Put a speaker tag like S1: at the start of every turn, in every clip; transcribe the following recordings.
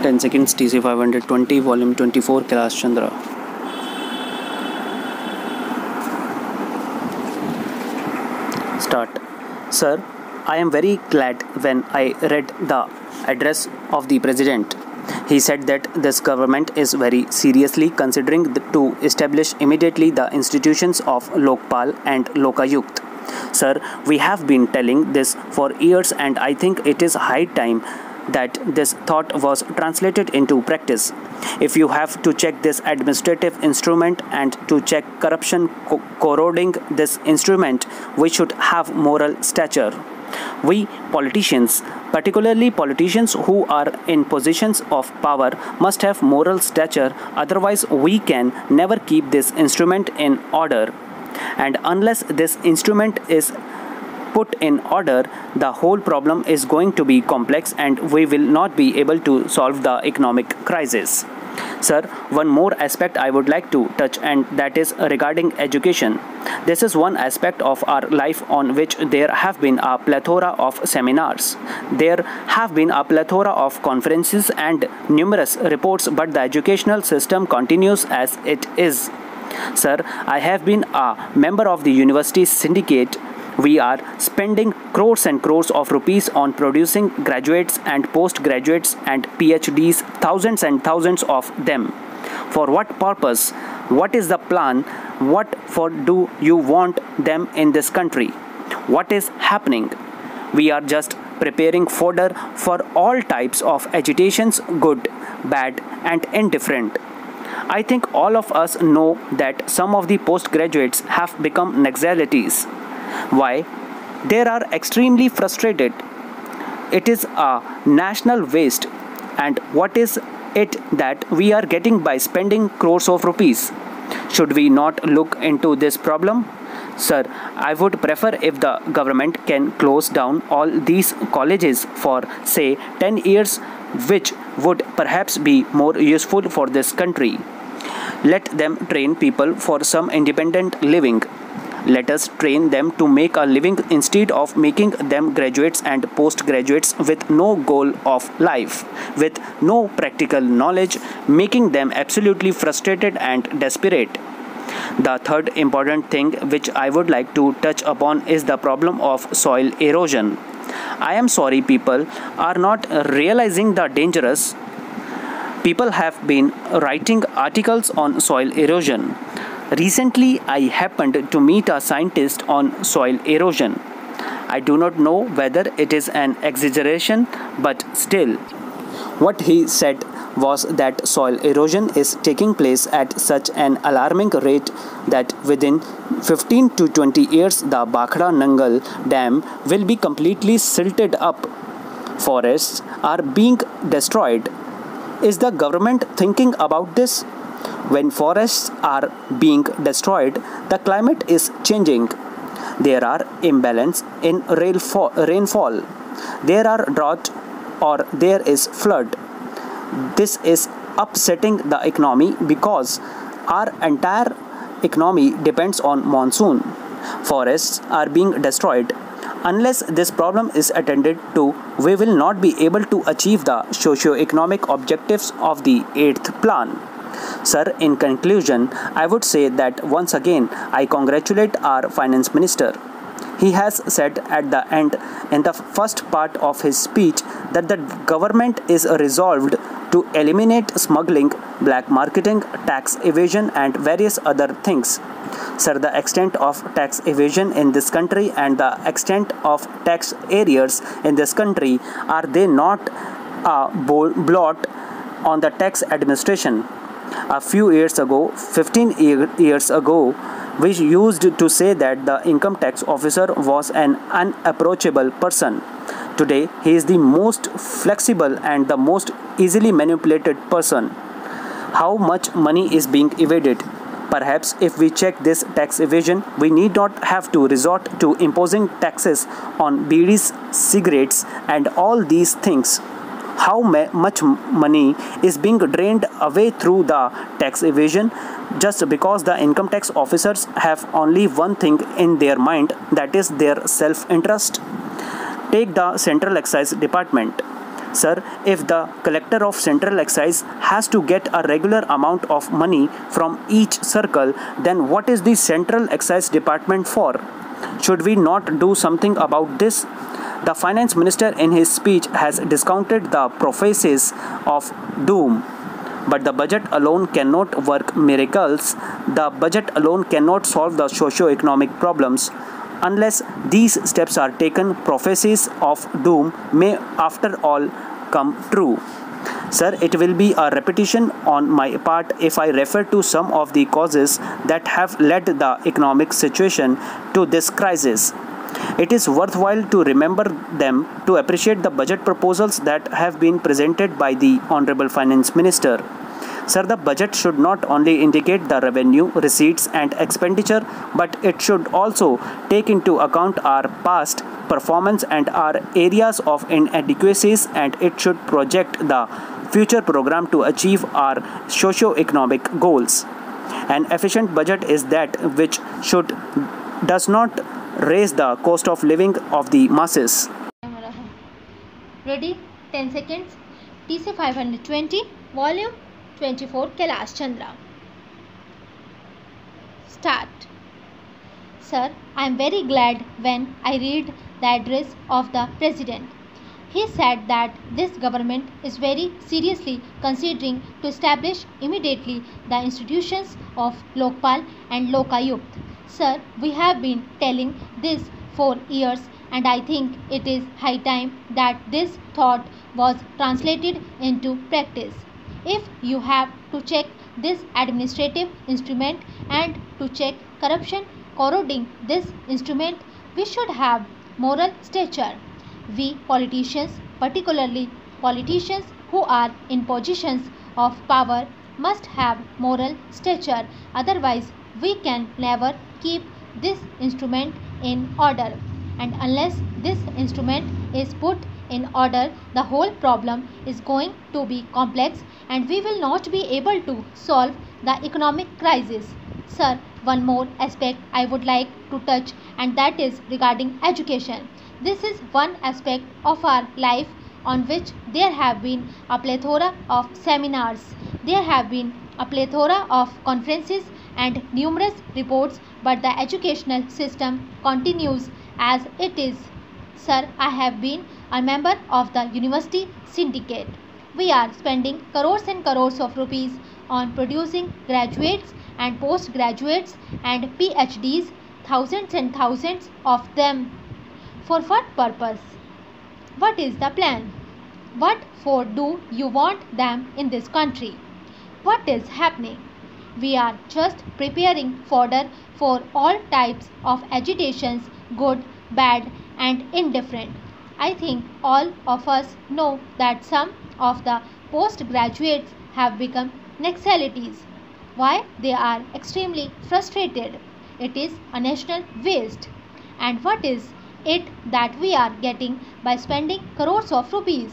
S1: 10 seconds. TC 520, volume 24, Kailash Chandra. Start. Sir, I am very glad when I read the address of the President. He said that this government is very seriously considering to establish immediately the institutions of Lokpal and Lokayukt. Sir, we have been telling this for years, and I think it is high time that this thought was translated into practice. If you have to check this administrative instrument and to check corruption corroding this instrument, we should have moral stature. We politicians, particularly politicians who are in positions of power, must have moral stature, otherwise we can never keep this instrument in order. And unless this instrument is put in order, the whole problem is going to be complex and we will not be able to solve the economic crisis. Sir, one more aspect I would like to touch, and that is regarding education. This is one aspect of our life on which there have been a plethora of seminars. There have been a plethora of conferences and numerous reports, but the educational system continues as it is. Sir, I have been a member of the university syndicate. We are spending crores and crores of rupees on producing graduates and postgraduates and PhDs, thousands and thousands of them. For what purpose? What is the plan? What for do you want them in this country? What is happening? We are just preparing fodder for all types of agitations, good, bad, and indifferent. I think all of us know that some of the postgraduates have become Naxalites. Why? They are extremely frustrated. It is a national waste. And what is it that we are getting by spending crores of rupees? Should we not look into this problem? Sir, I would prefer if the government can close down all these colleges for, say, 10 years, which would perhaps be more useful for this country. Let them train people for some independent living. Let us train them to make a living instead of making them graduates and postgraduates with no goal of life, with no practical knowledge, making them absolutely frustrated and desperate. The third important thing which I would like to touch upon is the problem of soil erosion. I am sorry people are not realizing the dangerous. People have been writing articles on soil erosion. Recently, I happened to meet a scientist on soil erosion. I do not know whether it is an exaggeration, but still. What he said was that soil erosion is taking place at such an alarming rate that within 15 to 20 years, the Bakhda Nangal Dam will be completely silted up. Forests are being destroyed. Is the government thinking about this? When forests are being destroyed, the climate is changing. There are imbalance in rainfall. There are drought or there is flood. This is upsetting the economy because our entire economy depends on monsoon. Forests are being destroyed. Unless this problem is attended to, we will not be able to achieve the socio-economic objectives of the 8th plan. Sir, in conclusion, I would say that once again, I congratulate our finance minister. He has said at the end, in the first part of his speech, that the government is resolved to eliminate smuggling, black marketing, tax evasion and various other things. Sir, the extent of tax evasion in this country and the extent of tax arrears in this country, are they not a blot on the tax administration? A few years ago, 15 years ago, we used to say that the income tax officer was an unapproachable person. Today, he is the most flexible and the most easily manipulated person. How much money is being evaded? Perhaps if we check this tax evasion, we need not have to resort to imposing taxes on bidis, cigarettes and all these things. How much money is being drained away through the tax evasion just because the income tax officers have only one thing in their mind, that is their self-interest. Take the Central Excise Department. Sir, if the collector of central excise has to get a regular amount of money from each circle, then what is the central excise department for? Should we not do something about this? The finance minister in his speech has discounted the prophecies of doom. But the budget alone cannot work miracles. The budget alone cannot solve the socio-economic problems. Unless these steps are taken, prophecies of doom may after all come true. Sir, it will be a repetition on my part if I refer to some of the causes that have led the economic situation to this crisis. It is worthwhile to remember them to appreciate the budget proposals that have been presented by the Honorable Finance Minister. Sir, the budget should not only indicate the revenue, receipts and expenditure, but it should also take into account our past performance and our areas of inadequacies, and it should project the future program to achieve our socio-economic goals. An efficient budget is that which does not raise the cost of living of the masses.
S2: Ready? 10 seconds. TC 520, volume 24, Kailash Chandra. Start. Sir, I am very glad when I read the address of the President. He said that this government is very seriously considering to establish immediately the institutions of Lokpal and Lokayukt. Sir, we have been telling this for years, and I think it is high time that this thought was translated into practice. If you have to check this administrative instrument and to check corruption corroding this instrument, we should have moral stature. We politicians, particularly politicians who are in positions of power, must have moral stature. Otherwise, we can never keep this instrument in order. And unless this instrument is put in order, the whole problem is going to be complex and we will not be able to solve the economic crisis. Sir, one more aspect I would like to touch, and that is regarding education. This is one aspect of our life on which there have been a plethora of seminars, there have been a plethora of conferences and numerous reports, but the educational system continues as it is. Sir, I have been a member of the university syndicate. We are spending crores and crores of rupees on producing graduates and postgraduates and PhDs, thousands and thousands of them. For what purpose? What is the plan? What for do you want them in this country? What is happening? We are just preparing fodder for all types of agitations, good, bad and indifferent. I think all of us know that some of the postgraduates have become Naxalites. Why? They are extremely frustrated. It is a national waste. And what is it that we are getting by spending crores of rupees?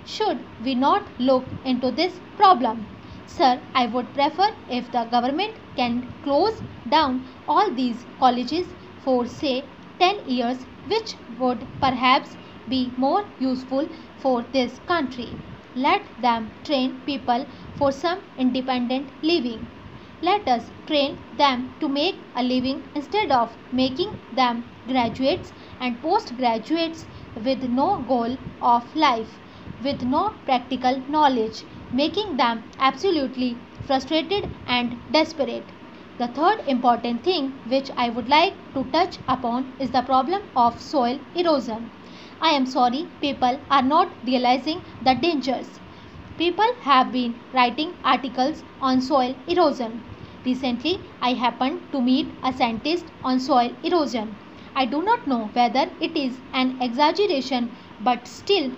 S2: Should we not look into this problem? Sir, I would prefer if the government can close down all these colleges for say 10 years, which would perhaps be more useful for this country. Let them train people for some independent living. Let us train them to make a living instead of making them graduates and postgraduates with no goal of life, with no practical knowledge, making them absolutely frustrated and desperate. The third important thing which I would like to touch upon is the problem of soil erosion. I am sorry, people are not realizing the dangers. People have been writing articles on soil erosion. Recently, I happened to meet a scientist on soil erosion. I do not know whether it is an exaggeration, but still,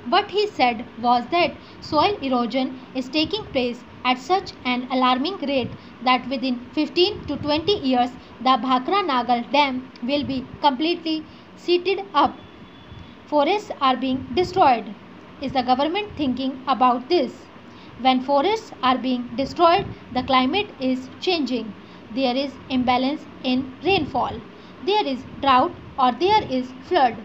S2: what he said was that soil erosion is taking place at such an alarming rate that within 15 to 20 years, the Bhakra Nagal Dam will be completely seated up. Forests are being destroyed. Is the government thinking about this? When forests are being destroyed, the climate is changing. There is imbalance in rainfall. There is drought or there is flood.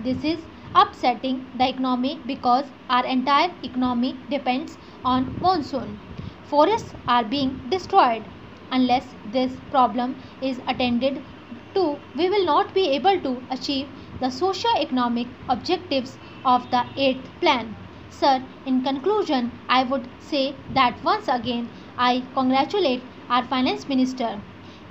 S2: This is upsetting the economy because our entire economy depends on monsoon. Forests are being destroyed. Unless this problem is attended to, we will not be able to achieve the socio-economic objectives of the 8th plan. Sir, in conclusion, I would say that once again I congratulate our finance minister.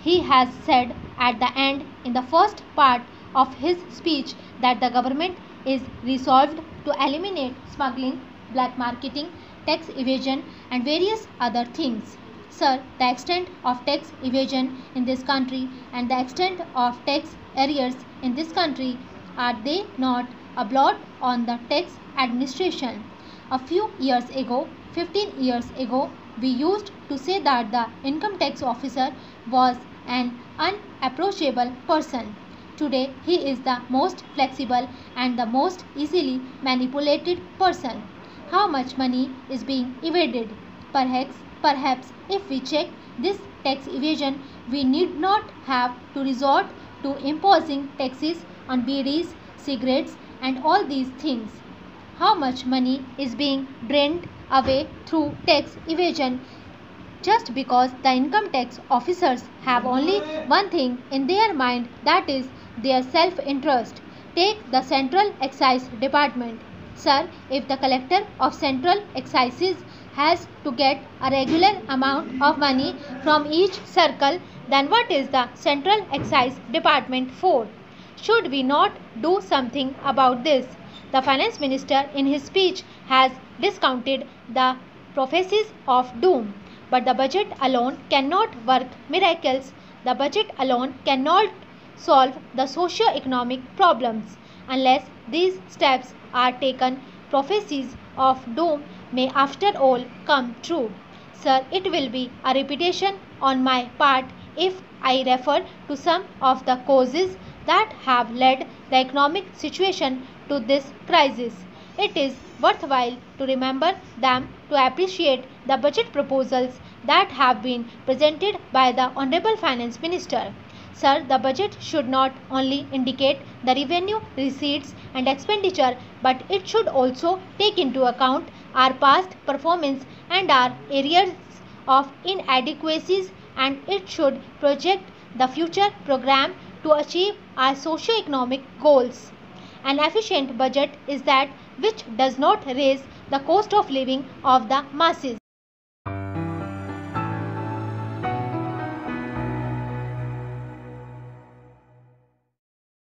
S2: He has said at the end in the first part of his speech that the government is resolved to eliminate smuggling, black marketing, tax evasion and various other things. Sir, the extent of tax evasion in this country and the extent of tax arrears in this country, are they not a blot on the tax administration? A few years ago, 15 years ago, we used to say that the income tax officer was an unapproachable person. Today, he is the most flexible and the most easily manipulated person. How much money is being evaded? Perhaps if we check this tax evasion, we need not have to resort to imposing taxes on bidis, cigarettes and all these things. How much money is being drained away through tax evasion just because the income tax officers have only one thing in their mind, that is their self-interest. Take the Central Excise Department. Sir, if the collector of Central Excises has to get a regular amount of money from each circle, then what is the Central Excise Department for? Should we not do something about this? The finance minister in his speech has discounted the prophecies of doom. But the budget alone cannot work miracles. The budget alone cannot solve the socio-economic problems. Unless these steps are taken, prophecies of doom may after all come true. Sir, it will be a repetition on my part if I refer to some of the causes that have led the economic situation to this crisis. It is worthwhile to remember them to appreciate the budget proposals that have been presented by the Honorable Finance Minister. Sir, the budget should not only indicate the revenue, receipts and expenditure, but it should also take into account our past performance and our areas of inadequacies, and it should project the future program to achieve our socio-economic goals. An efficient budget is that which does not raise the cost of living of the masses.